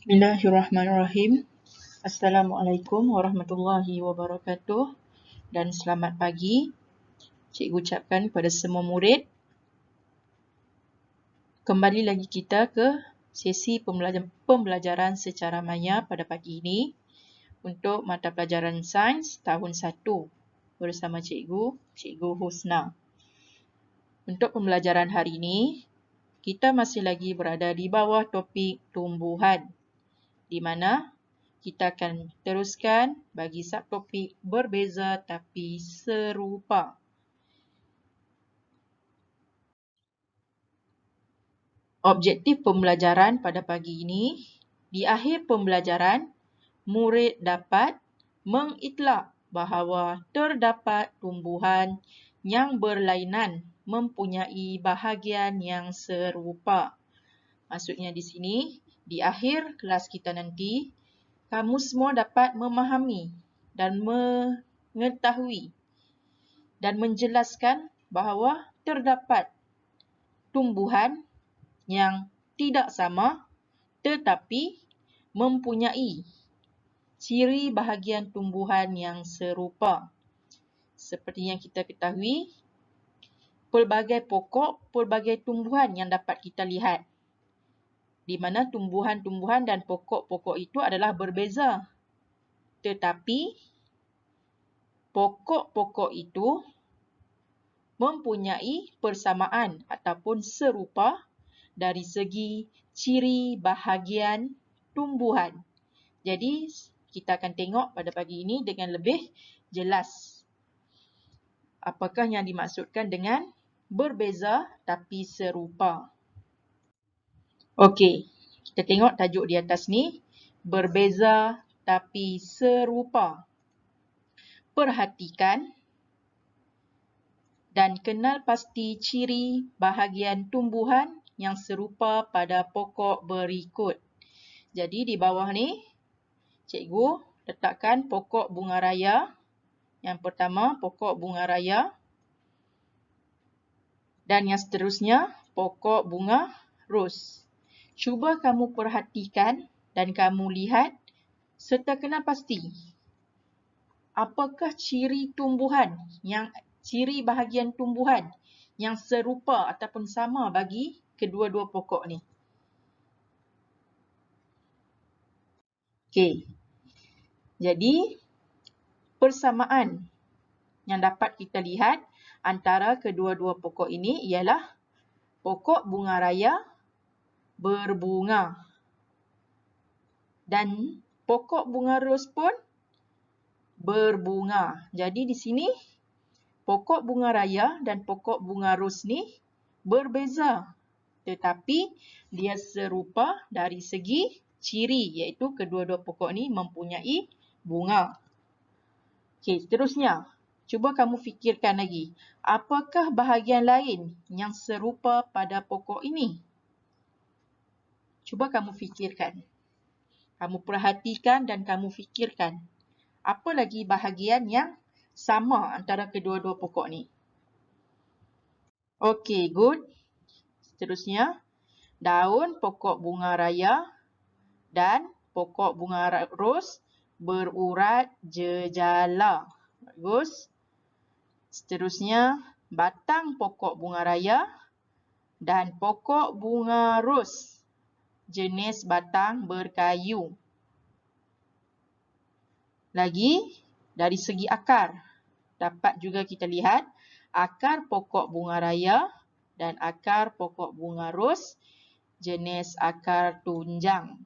Bismillahirrahmanirrahim. Assalamualaikum warahmatullahi wabarakatuh dan selamat pagi. Cikgu ucapkan kepada semua murid. Kembali lagi kita ke sesi pembelajaran secara maya pada pagi ini untuk mata pelajaran sains tahun 1 bersama Cikgu Husna. Untuk pembelajaran hari ini, kita masih lagi berada di bawah topik tumbuhan, di mana kita akan teruskan bagi subtopik berbeza tapi serupa. Objektif pembelajaran pada pagi ini, di akhir pembelajaran, murid dapat mengitlak bahawa terdapat tumbuhan yang berlainan mempunyai bahagian yang serupa. Maksudnya di sini, di akhir kelas kita nanti, kamu semua dapat memahami dan mengetahui dan menjelaskan bahawa terdapat tumbuhan yang tidak sama tetapi mempunyai ciri bahagian tumbuhan yang serupa. Seperti yang kita ketahui, pelbagai pokok, pelbagai tumbuhan yang dapat kita lihat, di mana tumbuhan-tumbuhan dan pokok-pokok itu adalah berbeza. Tetapi pokok-pokok itu mempunyai persamaan ataupun serupa dari segi ciri bahagian tumbuhan. Jadi, kita akan tengok pada pagi ini dengan lebih jelas apakah yang dimaksudkan dengan berbeza tapi serupa. Okey, kita tengok tajuk di atas ni, berbeza tapi serupa. Perhatikan dan kenal pasti ciri bahagian tumbuhan yang serupa pada pokok berikut. Jadi di bawah ni, cikgu letakkan pokok bunga raya. Yang pertama, pokok bunga raya. Dan yang seterusnya, pokok bunga ros. Cuba kamu perhatikan dan kamu lihat serta kenal pasti apakah ciri bahagian tumbuhan yang serupa ataupun sama bagi kedua-dua pokok ni. Okey. Jadi, persamaan yang dapat kita lihat antara kedua-dua pokok ini ialah pokok bunga raya berbunga dan pokok bunga ros pun berbunga. Jadi di sini pokok bunga raya dan pokok bunga ros ni berbeza, tetapi dia serupa dari segi ciri, iaitu kedua-dua pokok ni mempunyai bunga. Okey, seterusnya, cuba kamu fikirkan lagi, apakah bahagian lain yang serupa pada pokok ini? Cuba kamu fikirkan. Kamu perhatikan dan kamu fikirkan. Apa lagi bahagian yang sama antara kedua-dua pokok ni? Okey, good. Seterusnya, daun pokok bunga raya dan pokok bunga ros berurat jejala. Bagus. Seterusnya, batang pokok bunga raya dan pokok bunga ros jenis batang berkayu. Lagi, dari segi akar, dapat juga kita lihat akar pokok bunga raya dan akar pokok bunga ros jenis akar tunjang.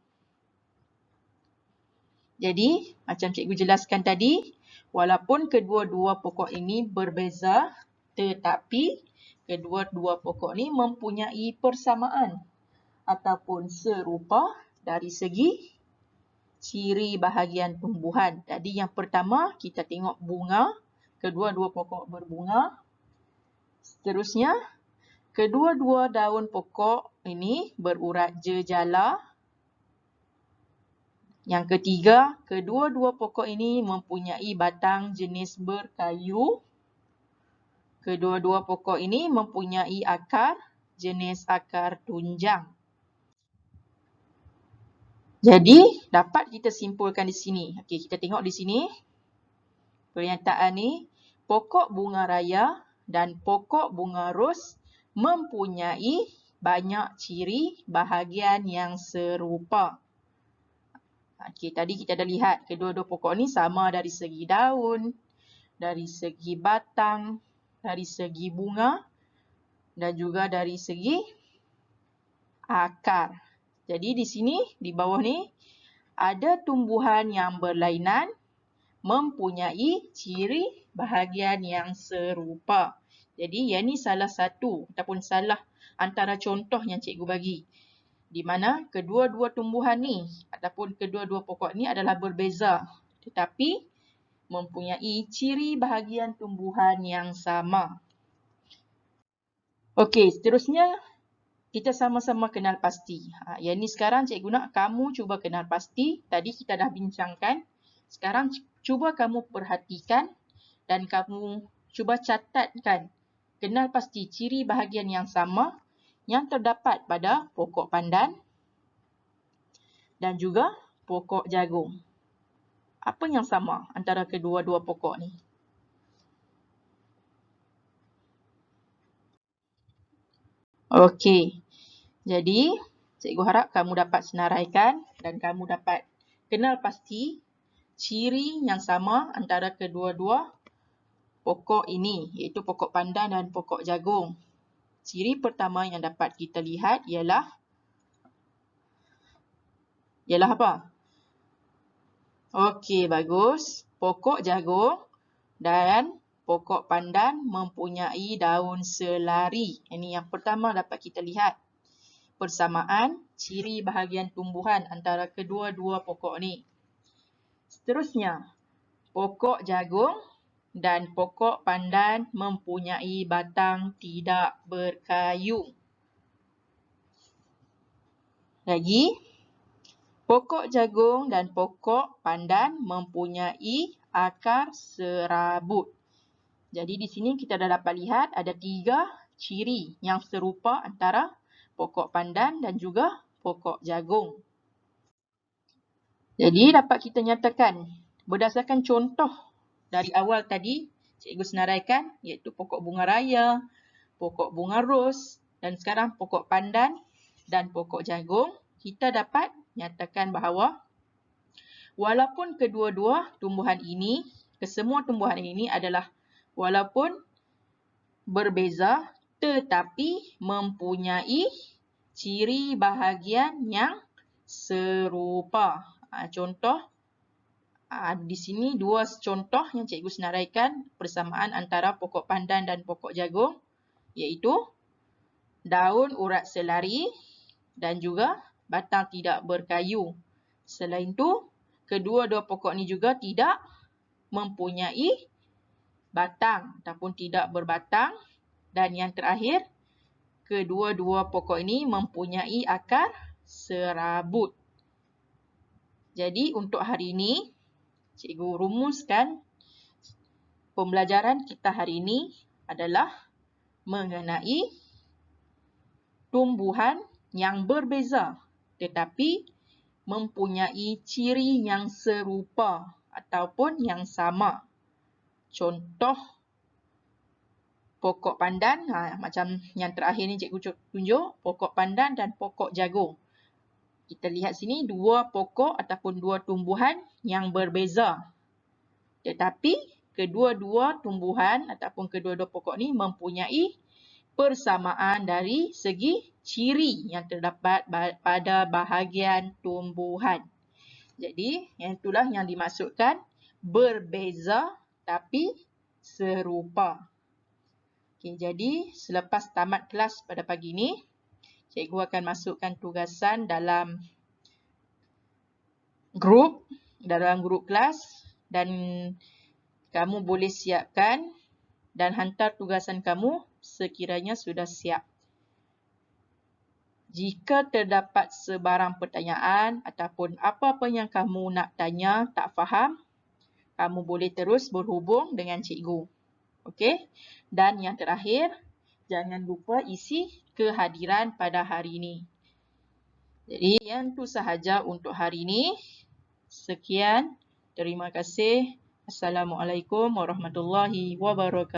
Jadi, macam cikgu jelaskan tadi, walaupun kedua-dua pokok ini berbeza, tetapi kedua-dua pokok ini mempunyai persamaan ataupun serupa dari segi ciri bahagian tumbuhan. Jadi yang pertama, kita tengok bunga. Kedua-dua pokok berbunga. Seterusnya, kedua-dua daun pokok ini berurat jejala. Yang ketiga, kedua-dua pokok ini mempunyai batang jenis berkayu. Kedua-dua pokok ini mempunyai akar jenis akar tunjang. Jadi, dapat kita simpulkan di sini. Okey, kita tengok di sini. Pernyataan ni, pokok bunga raya dan pokok bunga ros mempunyai banyak ciri bahagian yang serupa. Okey, tadi kita dah lihat kedua-dua pokok ni sama dari segi daun, dari segi batang, dari segi bunga dan juga dari segi akar. Jadi di sini, di bawah ni, ada tumbuhan yang berlainan mempunyai ciri bahagian yang serupa. Jadi yang ni salah satu ataupun salah antara contoh yang cikgu bagi. Di mana kedua-dua tumbuhan ni ataupun kedua-dua pokok ni adalah berbeza. Tetapi mempunyai ciri bahagian tumbuhan yang sama. Okey, seterusnya kita sama-sama kenal pasti. Yang ni sekarang cikgu nak kamu cuba kenal pasti. Tadi kita dah bincangkan. Sekarang cuba kamu perhatikan dan kamu cuba catatkan. Kenal pasti ciri bahagian yang sama yang terdapat pada pokok pandan dan juga pokok jagung. Apa yang sama antara kedua-dua pokok ni? Okey. Jadi, cikgu harap kamu dapat senaraikan dan kamu dapat kenal pasti ciri yang sama antara kedua-dua pokok ini, iaitu pokok pandan dan pokok jagung. Ciri pertama yang dapat kita lihat ialah apa? Okey, bagus. Pokok jagung dan pokok pandan mempunyai daun selari. Ini yang pertama dapat kita lihat. Persamaan ciri bahagian tumbuhan antara kedua-dua pokok ni. Seterusnya, pokok jagung dan pokok pandan mempunyai batang tidak berkayu. Lagi, pokok jagung dan pokok pandan mempunyai akar serabut. Jadi di sini kita dah dapat lihat ada 3 ciri yang serupa antara pokok pandan dan juga pokok jagung. Jadi dapat kita nyatakan berdasarkan contoh dari awal tadi cikgu senaraikan iaitu pokok bunga raya, pokok bunga ros dan sekarang pokok pandan dan pokok jagung, kita dapat nyatakan bahawa walaupun kedua-dua tumbuhan ini, kesemua tumbuhan ini adalah walaupun berbeza tetapi mempunyai ciri bahagian yang serupa. Contoh, di sini 2 contoh yang cikgu senaraikan persamaan antara pokok pandan dan pokok jagung, iaitu daun urat selari dan juga batang tidak berkayu. Selain itu, kedua-dua pokok ni juga tidak mempunyai batang ataupun tidak berbatang. Dan yang terakhir, kedua-dua pokok ini mempunyai akar serabut. Jadi untuk hari ini, cikgu rumuskan pembelajaran kita hari ini adalah mengenai tumbuhan yang berbeza tetapi mempunyai ciri yang serupa ataupun yang sama. Contoh pokok pandan, macam yang terakhir ni cikgu tunjuk, pokok pandan dan pokok jagung. Kita lihat sini 2 pokok ataupun 2 tumbuhan yang berbeza. Tetapi kedua-dua tumbuhan ataupun kedua-dua pokok ni mempunyai persamaan dari segi ciri yang terdapat pada bahagian tumbuhan. Jadi, itulah yang dimaksudkan berbeza tapi serupa. Okey, jadi selepas tamat kelas pada pagi ini, cikgu akan masukkan tugasan dalam grup kelas dan kamu boleh siapkan dan hantar tugasan kamu sekiranya sudah siap. Jika terdapat sebarang pertanyaan ataupun apa-apa yang kamu nak tanya tak faham, kamu boleh terus berhubung dengan cikgu. Okey? Dan yang terakhir, jangan lupa isi kehadiran pada hari ini. Jadi yang tu sahaja untuk hari ini. Sekian. Terima kasih. Assalamualaikum warahmatullahi wabarakatuh.